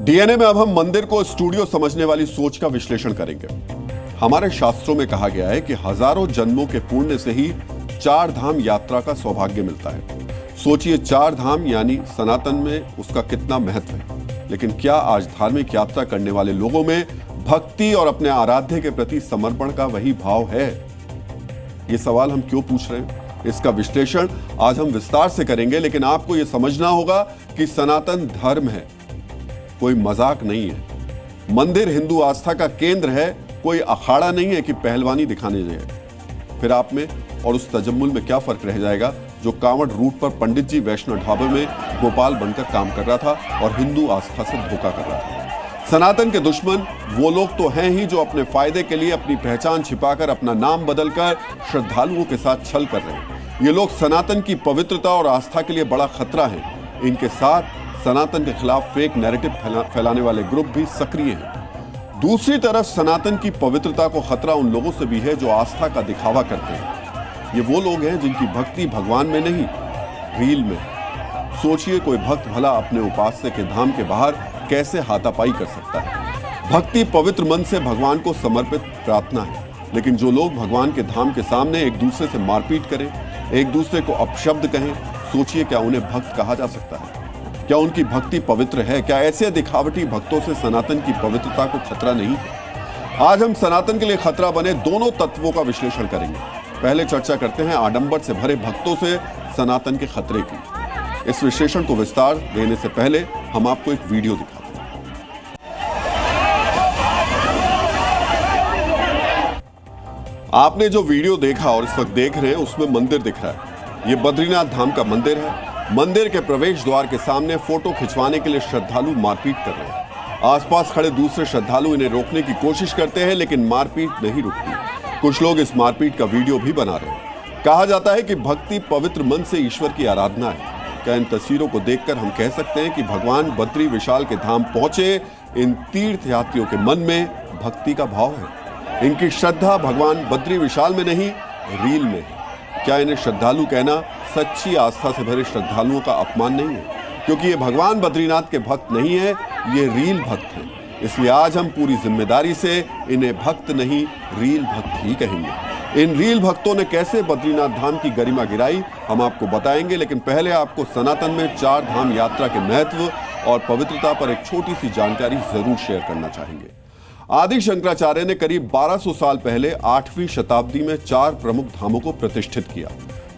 DNA में अब हम मंदिर को स्टूडियो समझने वाली सोच का विश्लेषण करेंगे। हमारे शास्त्रों में कहा गया है कि हजारों जन्मों के पुण्य से ही चार धाम यात्रा का सौभाग्य मिलता है। सोचिए, चार धाम यानी सनातन में उसका कितना महत्व है। लेकिन क्या आज धार्मिक यात्रा करने वाले लोगों में भक्ति और अपने आराध्य के प्रति समर्पण का वही भाव है? ये सवाल हम क्यों पूछ रहे हैं, इसका विश्लेषण आज हम विस्तार से करेंगे। लेकिन आपको यह समझना होगा कि सनातन धर्म है, कोई मजाक नहीं है। मंदिर हिंदू आस्था का केंद्र है, कोई अखाड़ा नहीं है कि पहलवानी दिखाने जाए। फिर आप में और उस तजम्मुल में क्या फर्क रह जाएगा जो कांवड़ रूट पर पंडित जी वैष्णव ढाबे में गोपाल बनकर काम कर रहा था और हिंदू आस्था से धोखा कर रहा था। सनातन के दुश्मन वो लोग तो हैं ही जो अपने फायदे के लिए अपनी पहचान छिपाकर, अपना नाम बदलकर श्रद्धालुओं के साथ छल कर रहे हैं। ये लोग सनातन की पवित्रता और आस्था के लिए बड़ा खतरा है। इनके साथ सनातन के खिलाफ फेक नैरेटिव फैलाने वाले ग्रुप भी सक्रिय हैं। दूसरी तरफ सनातन की पवित्रता को खतरा उन लोगों से भी है जो आस्था का दिखावा करते हैं। ये वो लोग हैं जिनकी भक्ति भगवान में नहीं, रील में। सोचिए, कोई भक्त भला अपने उपास्य के धाम के बाहर कैसे हाथापाई कर सकता है? भक्ति पवित्र मन से भगवान को समर्पित प्रार्थना है। लेकिन जो लोग भगवान के धाम के सामने एक दूसरे से मारपीट करें, एक दूसरे को अपशब्द कहें, सोचिए क्या उन्हें भक्त कहा जा सकता है? क्या उनकी भक्ति पवित्र है? क्या ऐसे दिखावटी भक्तों से सनातन की पवित्रता को खतरा नहीं है? आज हम सनातन के लिए खतरा बने दोनों तत्वों का विश्लेषण करेंगे। पहले चर्चा करते हैं आडंबर से भरे भक्तों से सनातन के खतरे की। इस विश्लेषण को विस्तार देने से पहले हम आपको एक वीडियो दिखाते हैं। आपने जो वीडियो देखा और इस वक्त देख रहे हैं उसमें मंदिर दिख रहा है। ये बद्रीनाथ धाम का मंदिर है। मंदिर के प्रवेश द्वार के सामने फोटो खिंचवाने के लिए श्रद्धालु मारपीट कर रहे हैं। आसपास खड़े दूसरे श्रद्धालु इन्हें रोकने की कोशिश करते हैं, लेकिन मारपीट नहीं रुकती। कुछ लोग इस मारपीट का वीडियो भी बना रहे हैं। कहा जाता है कि भक्ति पवित्र मन से ईश्वर की आराधना है। क्या इन तस्वीरों को देखकर हम कह सकते हैं कि भगवान बद्री विशाल के धाम पहुंचे? इन तीर्थ यात्रियों के मन में भक्ति का भाव है। इनकी श्रद्धा भगवान बद्री विशाल में नहीं, रील में है। क्या इन्हें श्रद्धालु कहना सच्ची आस्था से भरे श्रद्धालुओं का अपमान नहीं है? क्योंकि ये भगवान बद्रीनाथ के भक्त नहीं है, ये रील भक्त हैं। इसलिए आज हम पूरी जिम्मेदारी से इन्हें भक्त नहीं, रील भक्त ही कहेंगे। इन रील भक्तों ने कैसे बद्रीनाथ धाम की गरिमा गिराई, हम आपको बताएंगे। लेकिन पहले आपको सनातन में चार धाम यात्रा के महत्व और पवित्रता पर एक छोटी सी जानकारी जरूर शेयर करना चाहेंगे। आदि शंकराचार्य ने करीब 1200 साल पहले 8वीं शताब्दी में चार प्रमुख धामों को प्रतिष्ठित किया।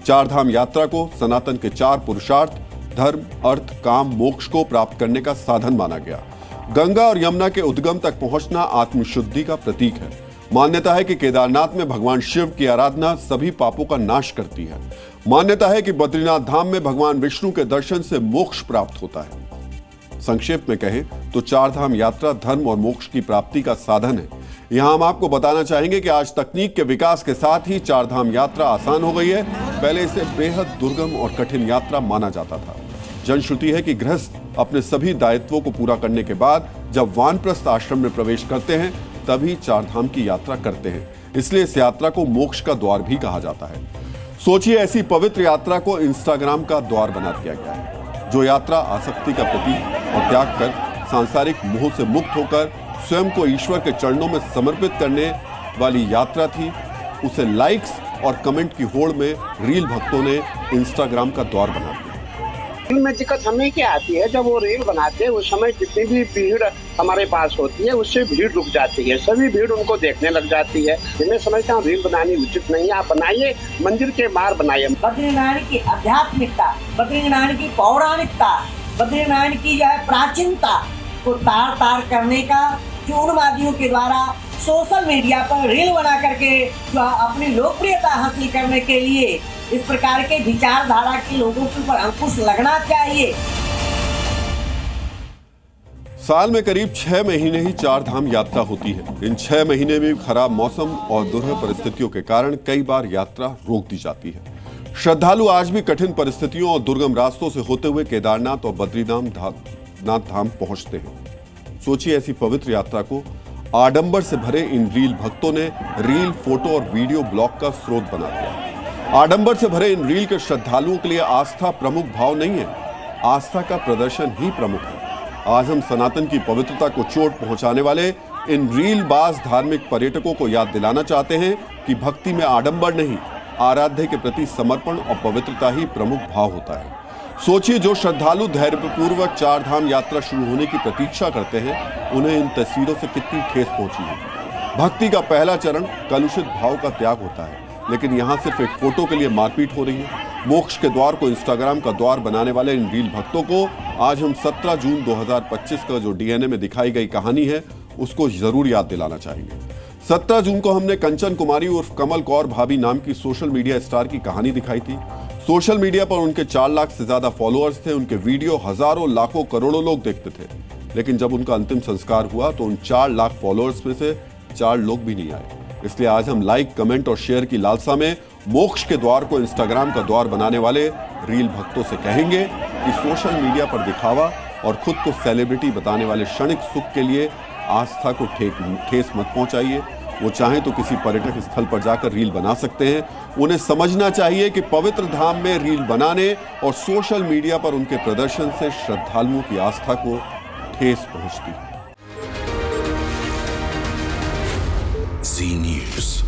चार धाम यात्रा को सनातन के चार पुरुषार्थ धर्म, अर्थ, काम, मोक्ष को प्राप्त करने का साधन माना गया। गंगा और यमुना के उद्गम तक पहुंचना आत्मशुद्धि का प्रतीक है। मान्यता है कि केदारनाथ में भगवान शिव की आराधना सभी पापों का नाश करती है। मान्यता है कि बद्रीनाथ धाम में भगवान विष्णु के दर्शन से मोक्ष प्राप्त होता है। संक्षेप में कहें तो चार धाम यात्रा धर्म और मोक्ष की प्राप्ति का साधन है। यहां हम आपको बताना चाहेंगे कि आज तकनीक के विकास के साथ ही चार धाम यात्रा आसान हो गई है। पहले इसे बेहद दुर्गम और कठिन यात्रा माना जाता था। जनश्रुति है कि गृहस्थ अपने सभी दायित्वों को पूरा करने के बाद जब वानप्रस्थ आश्रम में प्रवेश करते हैं तभी चार धाम की यात्रा करते हैं। इसलिए इस यात्रा को मोक्ष का द्वार भी कहा जाता है। सोचिए, ऐसी पवित्र यात्रा को इंस्टाग्राम का द्वार बना दिया गया है। जो यात्रा आसक्ति का प्रतीक और त्याग कर सांसारिक मोह से मुक्त होकर स्वयं को ईश्वर के चरणों में समर्पित करने वाली यात्रा थी, उसे लाइक्स और कमेंट की होड़ में रील भक्तों ने इंस्टाग्राम का द्वार बना दिया। रील में दिक्कत हमें क्या आती है, जब वो रील बनाते हैं उस समय जितनी भी भीड़ हमारे पास होती है उससे भीड़ रुक जाती है। सभी भीड़ उनको देखने लग जाती है। मैं समझता हूँ रील बनानी उचित नहीं है। आप बनाइए, मंदिर के बाहर बनाइए। बद्रीनारायण की आध्यात्मिकता, बद्रीनारायण की पौराणिकता, बद्रीनारायण की जो है प्राचीनता को तार तार करने का जो उन्मादियों के द्वारा सोशल मीडिया पर रील बना करके जो अपनी लोकप्रियता हासिल करने के लिए इस प्रकार के विचारधारा के लोगों के ऊपर अंकुश लगना चाहिए। साल में करीब 6 महीने ही चार धाम यात्रा होती है। इन 6 महीने में खराब मौसम और दुर्लभ परिस्थितियों के कारण कई बार यात्रा रोक दी जाती है। श्रद्धालु आज भी कठिन परिस्थितियों और दुर्गम रास्तों से होते हुए केदारनाथ और बद्रीनाथ धाम पहुंचते हैं। सोचिए, ऐसी पवित्र यात्रा को आडंबर से भरे इन रील भक्तों ने रील, फोटो और वीडियो ब्लॉग का स्रोत बना दिया। आडंबर से भरे इन रील के श्रद्धालुओं के लिए आस्था प्रमुख भाव नहीं है, आस्था का प्रदर्शन ही प्रमुख है। आज हम सनातन की पवित्रता को चोट पहुंचाने वाले इन रीलबाज धार्मिक पर्यटकों को याद दिलाना चाहते हैं कि भक्ति में आडंबर नहीं, आराध्य के प्रति समर्पण और पवित्रता ही प्रमुख भाव होता है। सोचिए, जो श्रद्धालु धैर्यपूर्वक चार धाम यात्रा शुरू होने की प्रतीक्षा करते हैं, उन्हें इन तस्वीरों से कितनी ठेस पहुंची है। भक्ति का पहला चरण कलुषित भाव का त्याग होता है, लेकिन यहाँ सिर्फ एक फोटो के लिए मारपीट हो रही है। मोक्ष के द्वार को इंस्टाग्राम का द्वार बनाने वाले इन रील भक्तों को आज हम 17 जून 2025 का जो डीएनए में दिखाई गई कहानी है, उसको जरूर याद दिलाना चाहिए। 17 जून को हमने कंचन कुमारी उर्फ कमल कौर भाभी नाम की सोशल मीडिया स्टार की कहानी दिखाई थी। सोशल मीडिया पर उनके 4 लाख से ज्यादा फॉलोअर्स थे। उनके वीडियो हजारों, लाखों, करोड़ों लोग देखते थे, लेकिन जब उनका अंतिम संस्कार हुआ तो उन 4 लाख फॉलोअर्स में से 4 लोग भी नहीं आए। इसलिए आज हम लाइक, कमेंट और शेयर की लालसा में मोक्ष के द्वार को इंस्टाग्राम का द्वार बनाने वाले रील भक्तों से कहेंगे कि सोशल मीडिया पर दिखावा और खुद को सेलिब्रिटी बताने वाले क्षणिक सुख के लिए आस्था को ठेस मत पहुंचाइए। वो चाहें तो किसी पर्यटक स्थल पर जाकर रील बना सकते हैं। उन्हें समझना चाहिए कि पवित्र धाम में रील बनाने और सोशल मीडिया पर उनके प्रदर्शन से श्रद्धालुओं की आस्था को ठेस पहुंचती है। Z News.